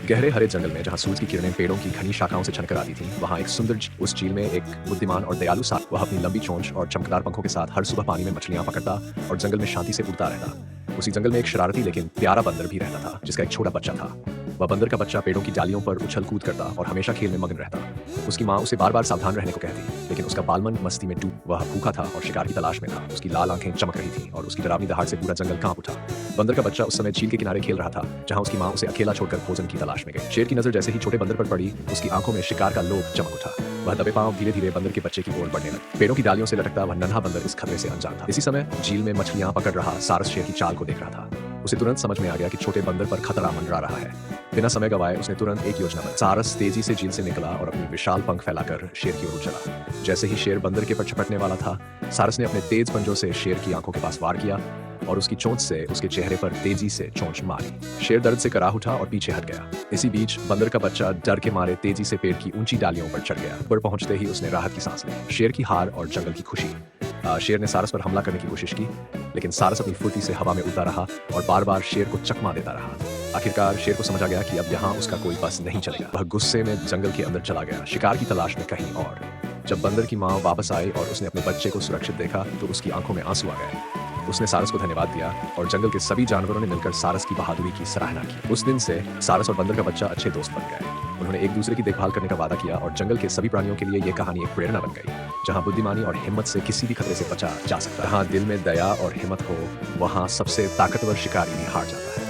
गहरे हरे जंगल में जहाँ सूरज की किरणें पेड़ों की घनी शाखाओं से छनकर आती थीं, वहाँ एक सुंदर उस झील में एक बुद्धिमान और दयालु सांप वह अपनी लंबी चोंच और चमकदार पंखों के साथ हर सुबह पानी में मछलियां पकड़ता और जंगल में शांति से उड़ता रहता। उसी जंगल में एक शरारती लेकिन प्यारा बंदर भी रहता था जिसका एक छोटा बच्चा था। वह बंदर का बच्चा पेड़ों की डालियों पर उछल कूद करता और हमेशा खेल में मगन रहता। उसकी माँ उसे बार बार सावधान रहने को कहती, लेकिन उसका बालमन मस्ती में डूब वह भूखा था और शिकार की तलाश में था। उसकी लाल आंखें चमक रही थीं और उसकी डरावनी दहाड़ से पूरा जंगल कांप उठा। बंदर का बच्चा उस समय झील के किनारे खेल रहा था जहां उसकी माँ उसे अकेला छोड़कर भोजन की तलाश में गई। शेर की नजर जैसे ही छोटे बंदर पर पड़ी, उसकी आंखों में शिकार का लोभ चमक उठा। वह दबे पांव धीरे धीरे बंदर के बच्चे की ओर बढ़ने लगा। पेड़ों की डालियों से लटकता वह नन्हा बंदर इस खतरे से अनजान था। इसी समय झील में मछलियां पकड़ रहा सारस शेर की चाल को देख रहा था। उसे तुरंत समझ में आ गया कि छोटे बंदर पर खतरा मंडरा रहा है। बिना समय गवाए उसने तुरंत एक योजना बनाई। सारस तेजी से झील से निकला और अपनी विशाल पंख फैलाकर शेर की ओर चला। जैसे ही शेर बंदर के पर छपटने वाला था, सारस ने अपने तेज पंजों से शेर की आंखों के पास वार किया और उसकी चोंच से उसके चेहरे पर तेजी से चोंच मारी। शेर दर्द से कराह उठा और पीछे हट गया। इसी बीच बंदर का बच्चा डर के मारे तेजी से पेड़ की ऊंची डालियों पर चढ़ गया। ऊपर पहुंचते ही उसने राहत की सांस ली। शेर की हार और जंगल की खुशी। शेर ने सारस पर हमला करने की कोशिश की, लेकिन सारस अपनी फुर्ती से हवा में उड़ता रहा और बार बार शेर को चकमा देता रहा। आखिरकार शेर को समझ आ गया कि अब यहाँ उसका कोई बस नहीं चलेगा। वह गुस्से में जंगल के अंदर चला गया, शिकार की तलाश में कहीं और। जब बंदर की माँ वापस आई और उसने अपने बच्चे को सुरक्षित देखा तो उसकी आंखों में आंसू आ गए। उसने सारस को धन्यवाद दिया और जंगल के सभी जानवरों ने मिलकर सारस की बहादुरी की सराहना की। उस दिन से सारस और बंदर का बच्चा अच्छे दोस्त बन गए। उन्होंने एक दूसरे की देखभाल करने का वादा किया और जंगल के सभी प्राणियों के लिए ये कहानी एक प्रेरणा बन गई। जहाँ बुद्धिमानी और हिम्मत से किसी भी खतरे से बचा जा सकता है, जहाँ दिल में दया और हिम्मत हो, वहाँ सबसे ताकतवर शिकारी भी हार जाता है।